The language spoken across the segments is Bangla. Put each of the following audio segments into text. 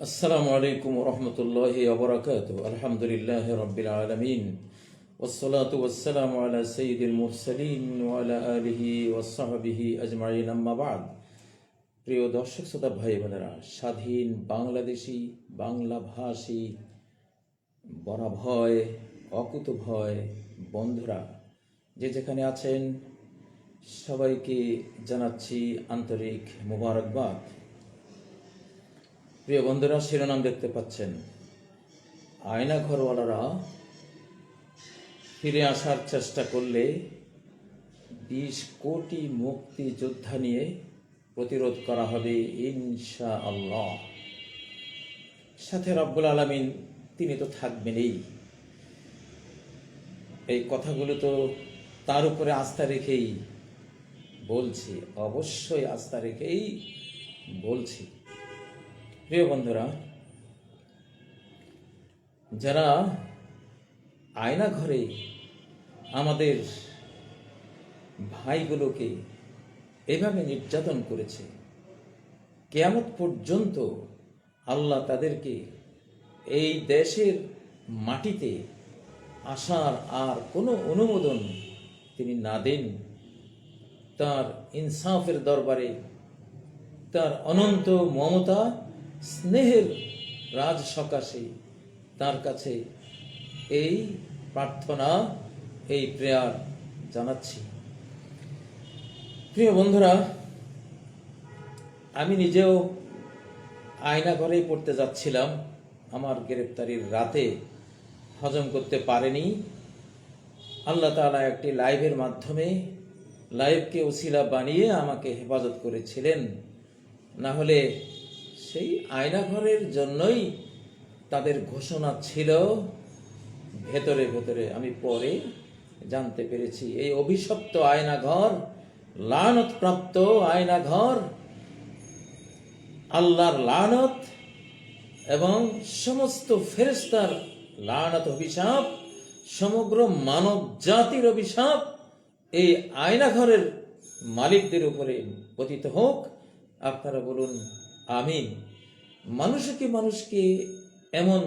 আসসালামু আলাইকুম ওরহমতুল্লাহি ওবরাকাতুহু। আলহামদুলিল্লাহি রাব্বিল আলামিন ওয়াসসালাতু ওয়াসসালামু আলা সাইয়্যিদিল মুরসালিন ওয়া আলা আলিহি ওয়া সাহবিহি আজমাইন, আম্মা বা'দ। প্রিয় দর্শক শ্রোতা ভাই বোনেরা, স্বাধীন বাংলাদেশি বাংলাভাষী বরাভয় অকুতভয় বন্ধুরা যে যেখানে আছেন, সবাইকে জানাচ্ছি আন্তরিক মোবারকবাদ। প্রিয় বন্ধুরা, শিরোনাম দেখতে পাচ্ছেন, আয়না ঘরওয়ালারা ফিরে আসার চেষ্টা করলে 20 কোটি মুক্তিযোদ্ধা নিয়ে প্রতিরোধ করা হবে ইনশাআল্লাহ। সাথে রব্বুল আলামিন তিনি তো থাকবেনই। এই কথাগুলো তো তার উপরে আস্থা রেখেই বলছি, অবশ্যই আস্থা রেখেই বলছি। প্রিয় বন্ধুরা, যারা আয়না ঘরে আমাদের ভাইগুলোকে এভাবে নির্যাতন করেছে, কিয়ামত পর্যন্ত আল্লাহ তাদেরকে এই দেশের মাটিতে আসার আর কোনো অনুমোদন তিনি না দেন। তার ইনসাফের দরবারে, তার অনন্ত মমতা স্নেহের রাজ সকাশে তার কাছে এই প্রার্থনা, এই প্রেয়ার জানাচ্ছি। প্রিয় বন্ধুরা, আমি নিজেও আয়না ঘরেই পড়তে যাচ্ছিলাম। আমার গ্রেফতারির রাতে হজম করতে পারেনি। আল্লাহ তাআলা একটি লাইভের মাধ্যমে, লাইভকে ওসিলা বানিয়ে আমাকে হেফাজত করেছিলেন। না হলে সেই আয়না ঘরের জন্যই তাদের ঘোষণা ছিল। ভেতরে ভেতরে আমি পরে জানতে পেরেছি, এই অভিশপ্ত আয়না ঘর, লানতপ্রাপ্ত আয়না ঘর, আল্লাহর লানত এবং সমস্ত ফেরেশতার লানত, অভিশাপ, সমগ্র মানব জাতির অভিশাপ এই আয়না ঘরের মালিকদের উপরে পতিত হোক। আপনারা বলুন আমিন। মানুষকে এমন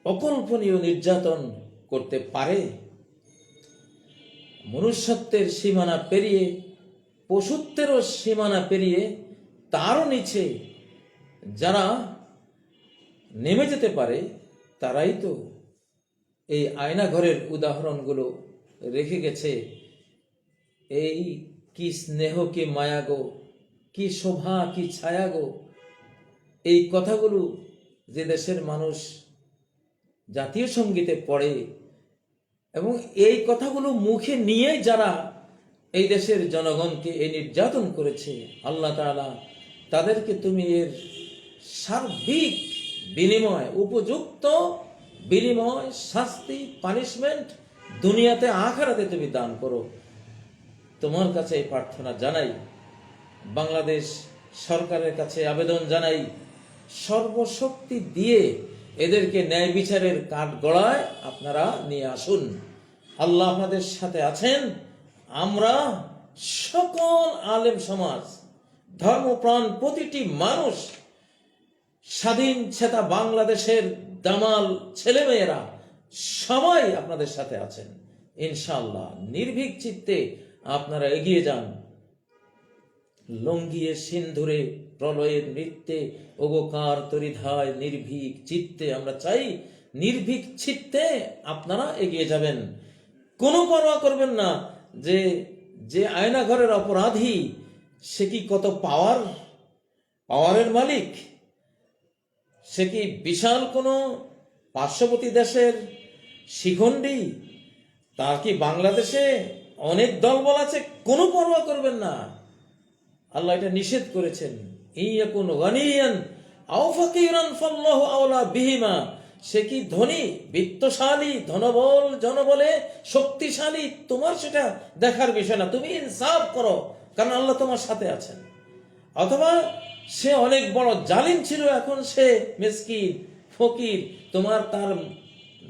অকল্পনীয় নির্যাতন করতে পারে? মনুষ্যত্বের সীমানা পেরিয়ে, পশুত্বেরও সীমানা পেরিয়ে, তারও নিচে যারা নেমে যেতে পারে, তারাই তো এই আয়না ঘরের উদাহরণগুলো রেখে গেছে। এই কি স্নেহ, কি মায়া গো, কি শোভা, কি ছায়া গো। এই কথাগুলো যে দেশের মানুষ জাতীয় সঙ্গীতে পড়ে, এবং এই কথাগুলো মুখে নিয়ে যারা এই দেশের জনগণকে এই নির্যাতন করেছে, আল্লাহ তাআলা তাদেরকে তুমি এর সার্বিক বিনিময়, উপযুক্ত বিনিময়, শাস্তি, পানিশমেন্ট দুনিয়াতে আখিরাতে তুমি দান করো। তোমার কাছে এই প্রার্থনা জানাই, বাংলাদেশ সরকারের কাছে আবেদন জানাই, সর্বশক্তি দিয়ে এদেরকে ন্যায় বিচারের কাঠগড়ায় আপনারা নিয়ে আসুন। আল্লাহ আপনাদের সাথে আছেন। আমরা সকল আলেম সমাজ, ধর্মপ্রাণ প্রতিটি মানুষ, স্বাধীন চেতা বাংলাদেশের দামাল ছেলেমেয়েরা সবাই আপনাদের সাথে আছেন ইনশাআল্লাহ। নির্ভীক চিত্তে আপনারা এগিয়ে যান। লঙ্ঘিয়ে সিন্ধুরে প্রলয়ের নৃত্যে ওগোকার তরিধায় নির্ভীক চিত্তে, আমরা চাই নির্ভীক চিত্তে আপনারা এগিয়ে যাবেন। কোনো পরোয়া করবেন না যে যে আয়না ঘরের অপরাধী সে কি কত পাওয়ারের মালিক, সে কি বিশাল কোনো পার্শ্ববর্তী দেশের শিখণ্ডী, তার কি বাংলাদেশে অনেক দলবল আছে? কোনো পরোয়া করবেন না। আল্লাহ এটা নিষেধ করেছেন, ইয়াকুন গানিয়ান আও ফাকিরান ফাল্লাহু আওলা বিহিমা। সে কি ধনী, বিত্তশালী, ধনবল, জনবলে শক্তিশালী, তোমার সেটা দেখার বিষয় না। তুমি ইনসাফ করো, কারণ আল্লাহ তোমার সাথে আছেন। অথবা সে অনেক বড় জালিম ছিল, এখন সে মিসকিন ফকির, তোমার তার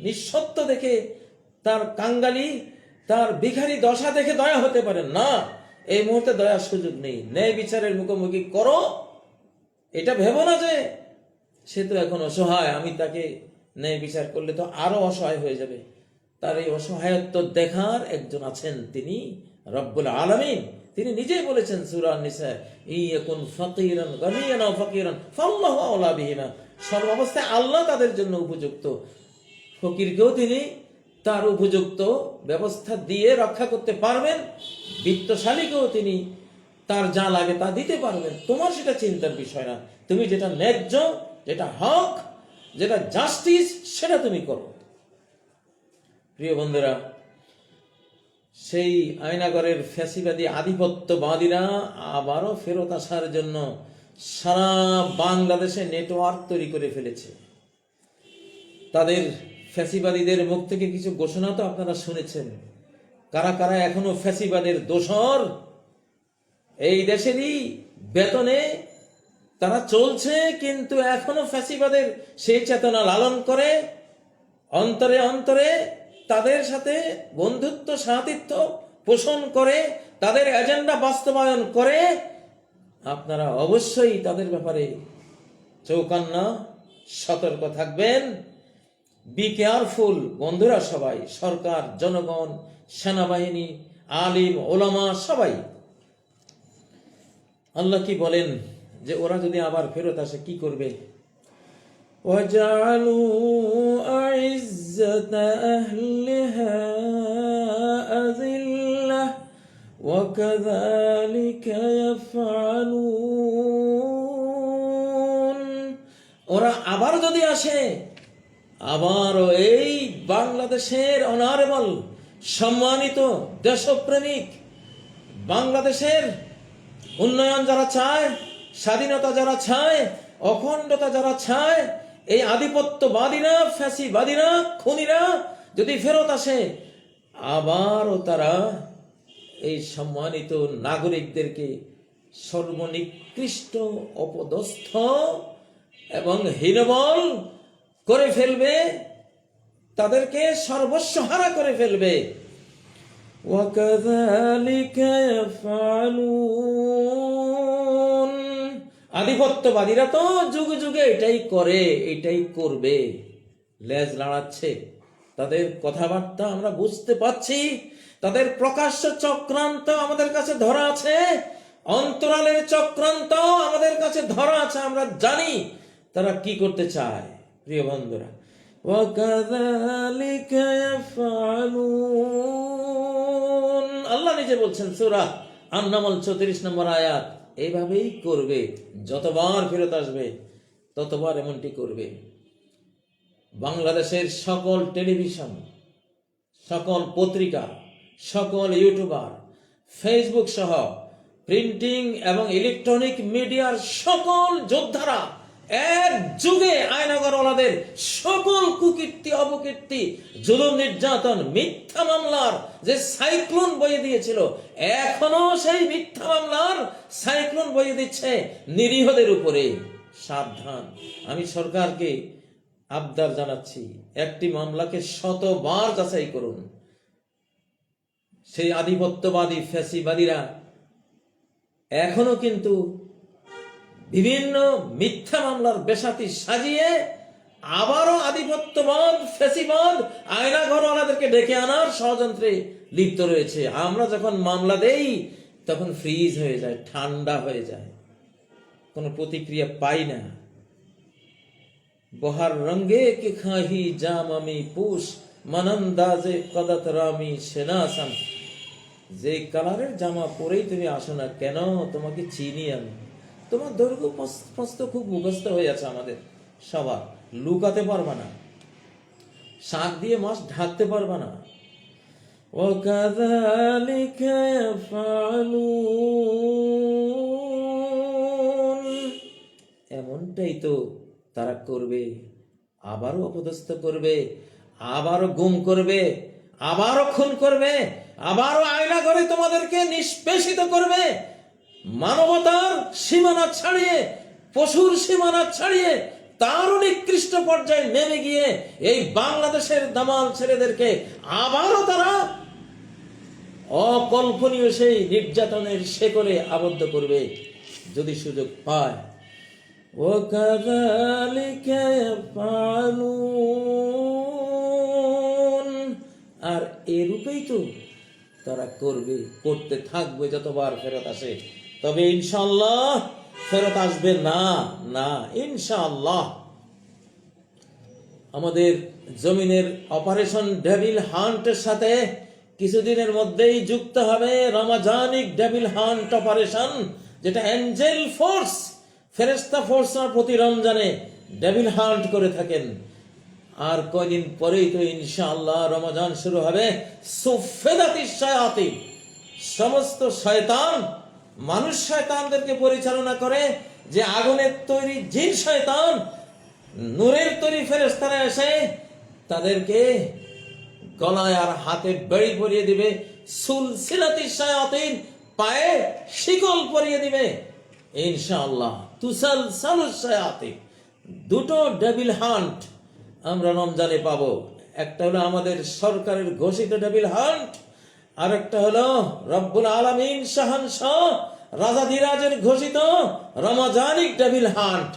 নিঃসত্ব দেখে, তার কাঙ্গালি, তার ভিখারি দশা দেখে দয়া হতে পারে না। এই মুহূর্তে দয়ার সুযোগ নেই। ন্যায় বিচারের মুখোমুখি করো। এটা ভেবো না যে সে তো এখন অসহায়, আমি তাকে ন্যায় বিচার করলে তো আরো অসহায় হয়ে যাবে। তার এই অসহায়ত্ব দেখার একজন আছেন, তিনি রব্বুল আলামিন। তিনি নিজেই বলেছেন সূরা নিসা, ইয়াকুন ফাকিরান গানিয়ান আও ফাকিরান ফাল্লাহু আওলা বিহিমা, সর্বাবস্থায় আল্লাহ তাদের জন্য উপযুক্ত। ফকিরকেও তিনি তার উপযুক্ত ব্যবস্থা দিয়ে রক্ষা করতে পারবেন, বিত্তশালীকেও তিনি তার যা লাগে তা দিতে পারবেন। তোমার সেটা চিন্তার বিষয় না, তুমি যেটা ন্যায্য, যেটা হক, যেটা জাস্টিস, সেটা তুমি করো। প্রিয় বন্ধুরা, সেই আয়নাগরের ফ্যাসিবাদী আধিপত্যবাদীরা আবারও ফেরত আসার জন্য সারা বাংলাদেশে নেটওয়ার্ক তৈরি করে ফেলেছে। তাদের ফ্যাসিবাদীদের মুখ থেকে কিছু ঘোষণা তো আপনারা শুনেছেন। কারা কারা এখনো ফ্যাসিবাদের দোসর, এই দেশেরই বেতনে তারা চলছে, কিন্তু এখনো ফ্যাসিবাদের সেই চেতনা লালন করে, অন্তরে অন্তরে তাদের সাথে বন্ধুত্ব সাথীত্ব পোষণ করে, তাদের এজেন্ডা বাস্তবায়ন করে। আপনারা অবশ্যই তাদের ব্যাপারে চৌকান্না, সতর্ক থাকবেন। বি কেয়ারফুল বন্ধুরা, সবাই, সরকার, জনগণ, সেনাবাহিনী, আলিম, ওলামা, সবাই। আল্লাহ কি বলেন যে ওরা যদি আবার ফেরত আসে কি করবে? وَجَعَلُوا أَعِزَّةَ أَهْلِهَا أَذِلَّةً وَكَذَلِكَ يَفْعَلُونَ। ওরা আবার যদি আসে, আবারও এই বাংলাদেশের অনারেবল, সম্মানিত দেশপ্রেমিক, বাংলাদেশের উন্নয়ন যারা চায়, স্বাধীনতা যারা চায়, অখণ্ডতা যারা চায়, এই আধিপত্যবাদীরা, ফ্যাসিবাদীরা, খুনিরা যদি ফেরত আসে, আবারও তারা এই সম্মানিত নাগরিকদেরকে সর্বনিকৃষ্ট, অপদস্থ এবং হীনবল করে ফেলবে, তাদেরকে সর্বস্ব হারা করে ফেলবে। وَكَذَلِكَ يَفْعَلُونَ। আধিপত্যবাদীরা তো যুগে যুগে এটাই করে, এটাই করবে। লেজ নাড়াচ্ছে, তাদের কথাবার্তা আমরা বুঝতে পাচ্ছি, তাদের প্রকাশ্য চক্রান্ত আমাদের কাছে ধরা আছে, অন্তরালের চক্রান্ত আমাদের কাছে ধরা আছে, আমরা জানি তারা কি করতে চায়। প্রিয় বন্ধুরা, وَكَذَلِكَ يَفْعَلُونَ, আল্লাহ নিজে বলছেন সূরা আন-নামল 34 নম্বর আয়াত, এইভাবেই করবে। যতবার ফেরত আসবে ততবার এমনটি করবে। বাংলাদেশের সকল টেলিভিশন, সকল পত্রিকা, সকল ইউটিউবার, ফেসবুক সহ প্রিন্টিং এবং ইলেকট্রনিক মিডিয়ার সকল যোদ্ধারা এক যুগে আয়নাগরওয়ালাদের সকল কুকীর্তি, অপকীর্তি, জুলুম, নির্যাতন, মিথ্যা মামলার যে সাইক্লোন বয়ে দিয়েছিল, এখনো সেই মিথ্যা মামলার সাইক্লোন বয়ে দিচ্ছে নিরীহদের উপরে। সাবধান, আমি সরকারকে আবদার জানাচ্ছি, একটি মামলাকে শতবার যাচাই করুন। সেই আধিপত্যবাদী ফ্যাসিবাদীরা এখনো কিন্তু বিভিন্ন মিথ্যা মামলার বেসাতি সাজিয়ে আবারও আধিপত্যবাদ, ফ্যাসিবাদ, আয়নাঘরওয়ালাদেরকে ডেকে আনার ষড়যন্ত্রে লিপ্ত রয়েছে। আমরা যখন মামলা দেই তখন ফ্রিজ হয়ে যায়, ঠান্ডা হয়ে যায়, কোনো প্রতিক্রিয়া পাই না। বহার রঙ্গে কে খাহি জাম আমি পুষ মানন্দাজে কদত রামি সেনাসান, যে কালারের জামা পরেই তুমি আসো না কেন, তোমাকে চিনি আমি। তোমার দৈর্ঘ্য প্রস্থ খুব মুখস্থ হয়ে আছে আমাদের সবার, লুকাতে পারবা না, শাক দিয়ে মাছ ঢাকতে পারবা না। وَكَذَلِكَ يَفْعَلُونَ, এমনটাই তো তারা করবে। আবারও অপদস্থ করবে, আবারও গুম করবে, আবারও খুন করবে, আবারও আয়না করে তোমাদেরকে নিষ্পেষিত করবে। মানবতার সীমানা ছাড়িয়ে, পশুর সীমানা ছাড়িয়ে তারও নিকৃষ্ট পর্যায়ে নেমে গিয়ে এই বাংলাদেশের দামাল ছেলেদেরকে আবারও তারা অকল্পনীয় সেই নির্যাতনের শেকলে আবদ্ধ করবে যদি সুযোগ পায়। وكذلك يفعلون। আর এরূপেই তো তারা করবে, করতে থাকবে যতবার ফেরত আসে। তবে ইনশাআল্লাহ ফেরত আসবে না, না ইনশাআল্লাহ। আমাদের জমিনের অপারেশন ডেভিল হান্টের সাথে কিছুদিনের মধ্যেই যুক্ত হবে রমাজানিক ডেভিল হান্ট অপারেশন, যেটা অ্যাঞ্জেল ফোর্স, ফেরেশতা ফোর্সরা প্রতি রমজানে ডেভিল হান্ট করে থাকেন। আর কয়দিন পরেই তো ইনশাআল্লাহ রমজান শুরু হবে। সুফেদাতিশ শায়াতিন, সমস্ত শয়তান, মানুষ শয়তানদেরকে পরিচালনা করে, যে আগুনের তৈরি জিন শয়তান নূরের তৈরি ফেরেশতারা এসে তাদেরকে গলায় আর হাতে বেড়ি পরিয়ে দিবে। সুলসিলাতিশ শায়াতিন, পায়ে শিকল পরিয়ে দিবে ইনশাআল্লাহ। তুসালসালুশ শায়াতিন, দুটো ডেভিল হান্ট আমরা রমজানে পাবো। একটা হলো আমাদের সরকারের ঘোষিত ডেভিল হান্ট, আর একটা হলো রব্বুল আলামিন শাহানশাহ রাজাধিরাজের ঘোষিত রমাজানিক ডেভিল হান্ট।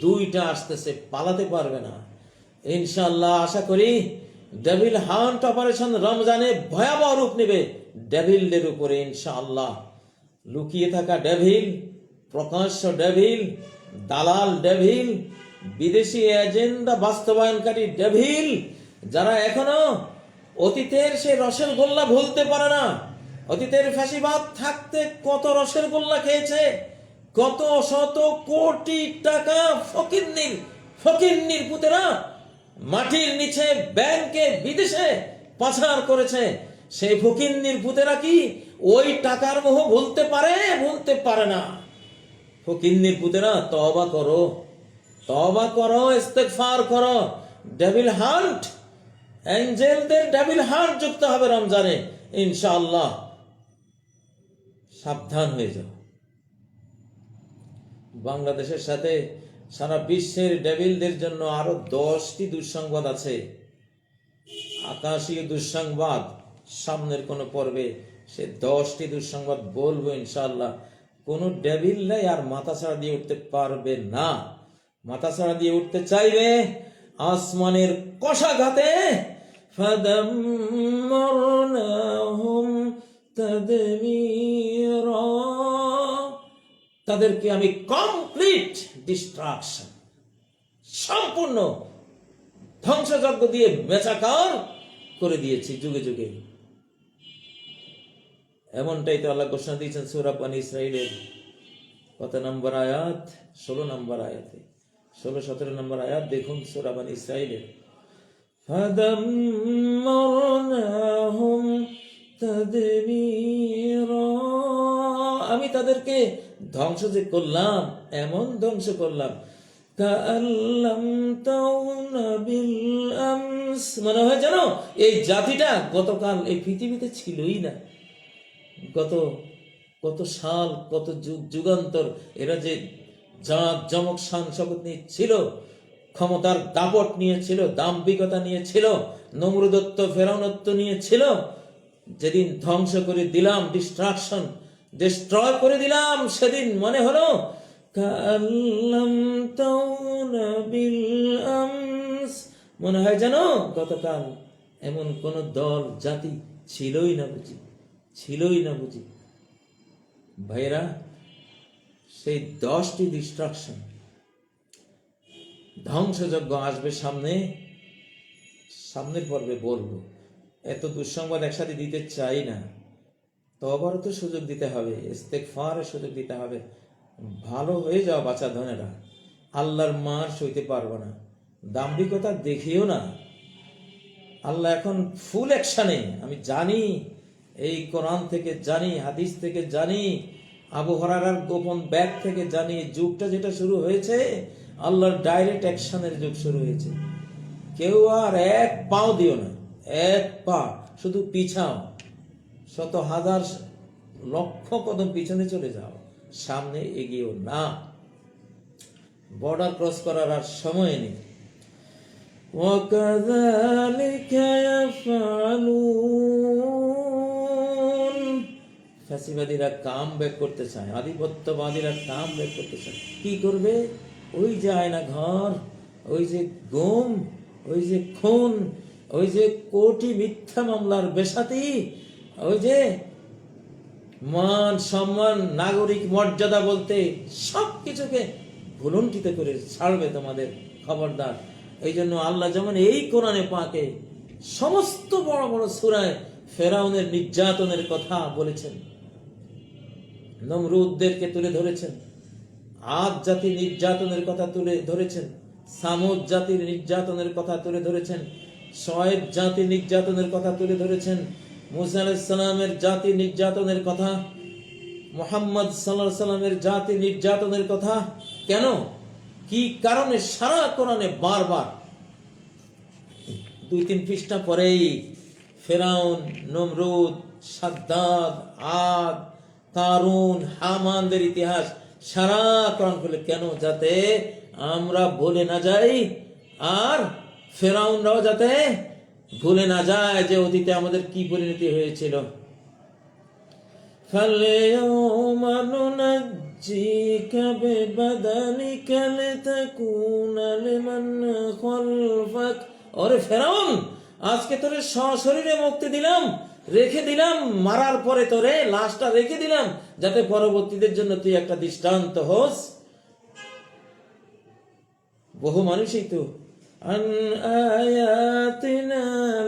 দুইটা আসতেছে, পালাতে পারবে না ইনশাআল্লাহ। আশা করি ডেভিল হান্ট অপারেশন রমজানে ভয়াবহ রূপ নেবে ডেভিলদের উপরে ইনশাআল্লাহ। লুকিয়ে থাকা ডেভিল, প্রকাশ্য ডেভিল, দালাল ডেভিল, বিদেশি এজেন্ডা বাস্তবায়নকারী ডেভিল, যারা এখনো অতীতের সে রসের গোল্লা ভুলতে পারে না। অতীতের ফ্যাসিবাদ থাকতে কত রসের গোল্লা খেয়েছে, কত শত কোটি টাকা ফকিন্নির পুতেরা মাটির নিচে ব্যাংকে বিদেশে পাচার করেছে। সেই ফকিন্নির পুতেরা কি ওই টাকার মোহ ভুলতে পারে? ভুলতে পারে না। ফকিন্নির পুতেরা তওবা করো, তওবা করো, ইস্তেগফার করো। ডেভিল হান্ট, অ্যাঞ্জেলদের ডেভিল হান্ট যুক্ত হবে রমজানে ইনশাআল্লাহ। সাবধান হয়ে যাও। বাংলাদেশের সাথে সারা বিশ্বের ডেভিলদের জন্য আরো 10টি দুঃসংবাদ আছে, আকাশীয় দুঃসংবাদ। সামনের কোন পর্বে সে 10টি দুঃসংবাদ বলবো ইনশাআল্লাহ। কোন ডেভিল নাই আর মাথা ছাড়া দিয়ে উঠতে পারবে না। মাথা ছাড়া দিয়ে উঠতে চাইবে আসমানের কষাঘাতে ফাদাম্মারনাহুম তাদমীরা, তাদেরকে আমি কমপ্লিট ডিস্ট্রাকশন, সম্পূর্ণ ধ্বংসযজ্ঞ দিয়ে মেচাকার করে দিয়েছি যুগে যুগে। এমনটাই তো আল্লাহ ঘোষণা দিয়েছেন সূরা বনী ইসরাঈলের কত নম্বর আয়াত? 16 নম্বর আয়াতে, 16-17 নম্বর আয়াত দেখুন সূরা বনী ইসরাঈলের। ফাদাম্মারনাহুম তাদমীরা, আমি তাদেরকে ধ্বংস যে করলাম, এমন ধ্বংস করলাম কাআল্লাম তাউনা বিল আমস, মনে হয় জানো এই জাতিটা গতকাল এই পৃথিবীতে ছিলই না। কত সাল, কত যুগ যুগান্তর এরা যে জাঁক জমক শান শকত নিয়ে ছিল, ক্ষমতার দাপট নিয়েছিল, দাম্ভিকতা নিয়েছিল, নমরুদত্ব ফেরাউনত্ব নিয়েছিল। যেদিন ধ্বংস করে দিলাম, ডিস্ট্রাকশন, ডিস্ট্রয় করে দিলাম, সেদিন মনে হলো কাআল্লাম তাউনা বিল আমস, মনে হয় জানো গতকাল এমন কোন দল জাতি ছিলই না বুঝি, ছিলই না বুঝি। ভাইরা, সেই 10টি ডিস্ট্রাকশন, ধ্বংসযজ্ঞ আসবে সামনের পর্বে বলবো। এত দুঃসংবাদ একসাথে দিতে চাই না। তওবার তো সুযোগ দিতে হবে, ইস্তেগফারের সুযোগ দিতে হবে। ভালো হয়ে যাও বাচ্চা ধনেরা, আল্লাহর মার সইতে পারবো না, দাম্ভিকতা দেখিও না। আল্লাহ এখন ফুল অ্যাকশনে, আমি জানি, এই কোরআন থেকে জানি, হাদিস থেকে জানি, আবু হুরায়রার গোপন ব্যাগ থেকে জানি, যুগটা যেটা শুরু হয়েছে আল্লাহর ডাইরেক্ট অ্যাকশনের যুগ শুরু হয়েছে। কেউ আর এক পাও দিও না, এক পা শুধু পিছাও, শত হাজার লক্ষ কদম পিছনে চলে যাও, সামনে এগিয়েও না। বর্ডার ক্রস করার আর সময় নেই। ওয়াকাযালিকা ইয়াফআলুন, ফ্যাসিবাদীরা কাম ব্যাক করতে চায়, আধিপত্যবাদীরা কাম ব্যাক করতে চায়। কি করবে? ওই যে আয়না ঘর, ওই যে গুম, ওই যে খুন, ওই যে কোটি মিথ্যা মামলার বেসাতি, ওই যে মান সম্মান নাগরিক মর্যাদা বলতে সবকিছুকে ভুলুণ্ঠিত করে ছাড়বে তোমাদের, খবরদার। এই জন্য আল্লাহ যেমন এই কোরআনে পাকে সমস্ত বড় বড় সূরায় ফেরাউনের নির্যাতনের কথা বলেছেন, নমরুদদেরকে তুলে ধরেছেন, আদ জাতির নির্যাতনের কথা তুলে ধরেছেন, সামুদ জাতির নির্যাতনের কথা তুলে ধরেছেন, শোয়েব জাতির নির্যাতনের কথা তুলে ধরেছেন, মুসা আলাইহিস সালামের জাতির নির্যাতনের কথা, মুহাম্মদ সাল্লাল্লাহু আলাইহি সাল্লামের জাতির নির্যাতনের কথা। কেন, কি কারণে? সারা কোরআনে বারবার 2-3 পৃষ্ঠা পরেই ফেরাউন, নমরুদ, সাদ্দাদ, আদ, কারুন, হামানদের ইতিহাস সারা কোরআন খুলে। কেন? যাতে আমরা ভুলে না যাই, আর ফেরাউনরাও যাতে ভুলে না যায় যে অতীতে আমাদের কি পরিণতি হয়েছিল। فَالْيَوْمَ نُنَجِّيكَ بِبَدَنِكَ لِتَكُونَ لِمَنْ خَلْفَكَ। ওরে ফেরাউন, আজকে তোরে সশরীরে মুক্তি দিলাম, রেখে দিলাম, মারার পরে তোরে লাশটা রেখে দিলাম, যাতে পরবর্তীদের জন্য তুই একটা দৃষ্টান্ত হোস। বহু মানুষই তো আন আয়াতিনা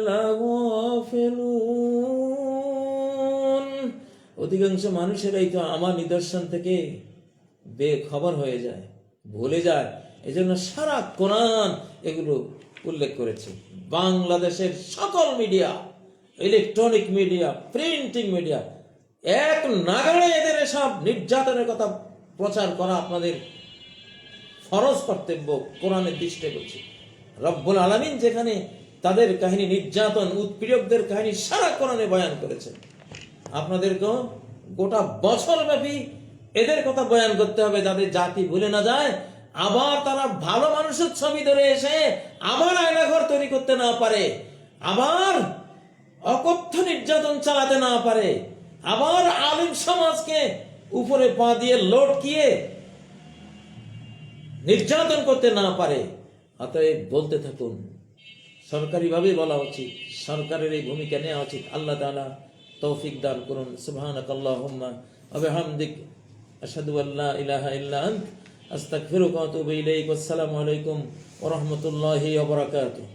লাগাফিলুন, অধিকাংশ মানুষেরাই তো আমার নিদর্শন থেকে বেখবর হয়ে যায়, ভুলে যায়। এজন্য সারা কোরআন এগুলো উল্লেখ করেছে। বাংলাদেশের সকল media, electronic media, printing media, এক নাগাড়ে এদের সব নির্যাতনের কথা প্রচার করা আপনাদের ফরজ কর্তব্য। কোরআনের দৃষ্টি করছে রব্বুল আলামিন যেখানে তাদের কাহিনী, নির্যাতন, উৎপীড়কদের কাহিনী সারা কোরআনে বয়ান করেছেন, আপনাদেরকেও গোটা বছর ব্যাপী এদের কথা বয়ান করতে হবে, যাদের জাতি ভুলে না যায়। আবার তারা ভালো মানুষের ছবি ধরে এসে আবার আয়নাঘর তৈরি করতে না পারে, আবার অকথ্য নির্যাতন চালাতে না পারে, আবার আলিম সমাজকে উপরে পা দিয়ে লটকিয়ে নির্যাতন করতে না পারে। অতএব বলতে থাকুন, সরকারিভাবে বলা উচিত, সরকারের এই ভূমিকা নেওয়া উচিত। আল্লাহ তাআলা তৌফিক দান করুন। সুবহানাকাল্লাহুম্মা ওয়া বিহামদিক, আশহাদু আল্লা ইলাহা ইল্লা আনতা, আস্তাগফিরুকা ওয়া আতুবু ইলাইক। আসসালামু আলাইকুম ওয়া রাহমাতুল্লাহি ওয়া বারাকাতুহু।